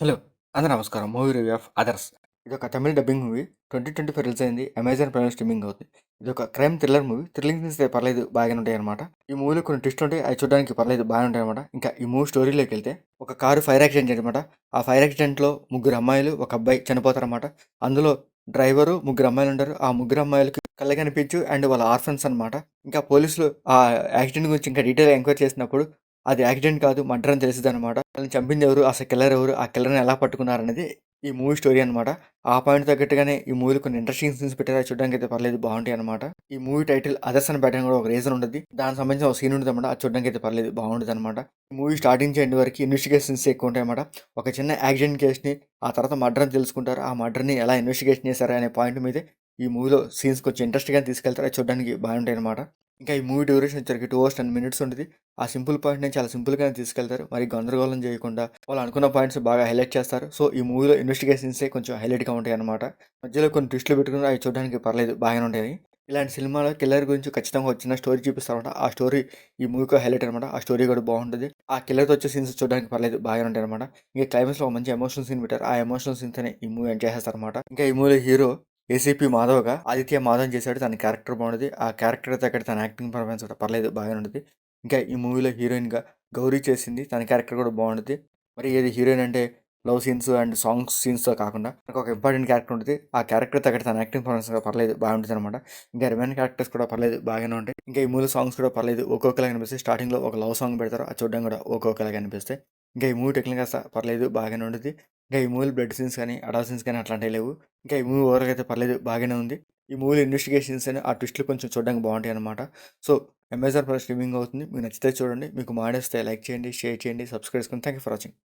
Hello! అందరూ నమస్కారం. Movie review of 'others' ఇదొక తమిళ్ డబ్బింగ్ మూవీ. 2024 రిలీజ్ అయింది. అమెజాన్ ప్రైమ్‌లో స్ట్రీమింగ్ అవుతుంది. ఇదొక crime thriller movie. Thrilling scenes అయితే పర్లేదు బాగానే ఉంటాయన్నమాట. ఈ మూవీలో కొన్ని ట్విస్ట్ ఉంటాయి. అవి చూడడానికి పర్లేదు బాగానే ఉంటాయన్నమాట. ఇంకా ఈ మూవీ స్టోరీలోకెళ్తే ఒక కారు ఫైర్ యాక్సిడెంట్ అన్నమాట. ఆ ఫైర్ యాక్సిడెంట్‌లో ముగ్గురు అమ్మాయిలు, ఒక అబ్బాయి చనిపోతారన్నమాట. అందులో డ్రైవరు, ముగ్గురు అమ్మాయిలుంటారు. ఆ ముగ్గురు అమ్మాయిలకి కళ్ళు కనిపించు అండ్ వాళ్ళ ఆర్ఫన్స్ అన్నమాట. ఇంకా పోలీసులు ఆ యాక్సిడెంట్ గురించి ఇంకా డీటెయిల్‌గా ఎంక్వైరీ చేసినప్పుడు అది యాక్సిడెంట్ కాదు మర్డర్ అని తెలిసిద్దనమాట. వాళ్ళని చంపింది ఎవరు? అసలు కిల్లర్ ఎవరు? ఆ కిల్లర్‌ని ఎలా పట్టుకున్నారనేది ఈ మూవీ స్టోరీ అనమాట. ఆ పాయింట్ తగ్గట్టుగానే ఈ మూవీలో కొన్ని ఇంట్రెస్టింగ్ సీన్స్ పెట్టారు. అవి చూడడానికైతే పర్లేదు బావుంటాయనమాట. ఈ మూవీ టైటిల్ 'అదర్స్' అని పెట్టడానికి కూడా ఒక రీజన్ ఉంటది. దానికి సంబంధించిన ఒక సీన్ ఉంటదనమాట. అది చూడడానికైతే పర్లేదు బావుంటదనమాట. ఈ మూవీ స్టార్టింగ్ నుంచి ఎండ్ వరకు ఇన్వెస్టిగేషన్స్ ఎక్కువ ఉంటాయన్నమాట. ఒక చిన్న యాక్సిడెంట్ కేస్‌ని ఆ తర్వాత మర్డర్ అని తెలుసుకుంటారు. ఆ మర్డర్‌ని ఎలా ఇన్వెస్టిగేషన్ చేశారు అనే పాయింట్ మీదే ఈ మూవీలో సీన్స్ కొంచెం ఇంట్రెస్ట్‌గా తీసుకెళ్తారు. అది చూడడానికి బాగుంటాయన్నమాట. ఇంకా ఈ మూవీ డ్యూరేషన్ వచ్చరికి 2 అవర్స్ 10 మినిట్స్ ఉంటది. ఆ సింపుల్ పాయింట్‌ని చాలా సింపుల్‌గానే తీసుకెళ్తారు. మరి గందరగోళం చేయకుండా వాళ్ళు అనుకున్న పాయింట్స్ బాగా హైలైట్ చేస్తారు. సో, ఈ మూవీలో ఇన్వెస్టిగేషన్సే కొంచెం హైలైట్‌గా ఉంటాయన్నమాట. మధ్యలో కొన్ని ట్విస్టులు పెట్టుకుని అవి చూడడానికి పర్లేదు బాగానే ఉంటాయి. ఇలాంటి సినిమాలో కిల్లర్ గురించి ఖచ్చితంగా ఒక చిన్న స్టోరీ చూపిస్తారన్నమాట. ఆ స్టోరీ ఈ మూవీకి హైలైట్ అనమాట. ఆ స్టోరీ కూడా బాగుంటది. ఆ కిల్లర్‌తో వచ్చే సీన్స్ చూడడానికి పర్లేదు బాగానే ఉంటాయన్నమాట. ఇంకా క్లైమాక్స్‌లో ఒక మంచి ఎమోషనల్ సీన్ పెట్టారు. ఆ ఎమోషనల్ సీన్‌తోనే ఈ మూవీ ఎండ్ చేసేస్తారన్నమాట. ఇంకా ఈ మూవీలో హీరో ఏసీపీ మాధవ్‌గా ఆదిత్య మాధవన్ చేశాడు. తన క్యారెక్టర్ బాగుంటది. ఆ క్యారెక్టర్ తగ్గట్టు తన యాక్టింగ్ పర్ఫార్మెన్స్ కూడా పర్లేదు బాగానే ఉంటది. ఇంకా ఈ మూవీలో హీరోయిన్‌గా గౌరీ చేసింది. తన క్యారెక్టర్ కూడా బాగుంటది. మరి ఏది హీరోయిన్ అంటే లవ్ సీన్స్ అండ్ సాంగ్స్ సీన్స్‌తో కాకుండా ఒక ఇంపార్టెంట్ క్యారెక్టర్ ఉంటది. ఆ క్యారెక్టర్ తగ్గట్టు తన యాక్టింగ్ పర్ఫార్మెన్స్ కూడా పర్లేదు బాగుంటదనమాట. ఇంకా రిమైనింగ్ క్యారెక్టర్స్ కూడా పర్లేదు బాగానే ఉంటాయి. ఇంకా ఈ మూవీ సాంగ్స్ కూడా పర్లేదు ఒక్కొక్కలాగా అనిపిస్తాయి. స్టార్టింగ్‌లో ఒక లవ్ సాంగ్ పెడతారు. అది చూడడానికి కూడా ఒక్కొక్కలాగా అనిపిస్తాయి. ఇంకా ఈ మూవీ టెక్నికల్‌గా పర్లేదు బాగానే ఉంటది. ఇంకా ఈ మూవీలో బ్లడ్ సీన్స్ కానీ, అడల్ట్ సీన్స్ కానీ అట్లాంటివి లేవు. ఇంకా ఈ మూవీ ఓవరాల్‌గా అయితే పర్లేదు బాగానే ఉంది. ఈ మూవీలో ఇన్వెస్టిగేషన్స్ అని ఆ ట్విస్టులు కొంచెం చూడడానికి బాగుంటాయన్నమాట. సో, అమెజాన్ ప్రైమ్ స్ట్రీమింగ్ అవుతుంది. మీకు నచ్చితే చూడండి. మీకు మా వీడియోస్ నచ్చితే లైక్ చేయండి, షేర్ చేయండి, సబ్స్క్రైబ్ చేసుకోండి. Thank you for watching.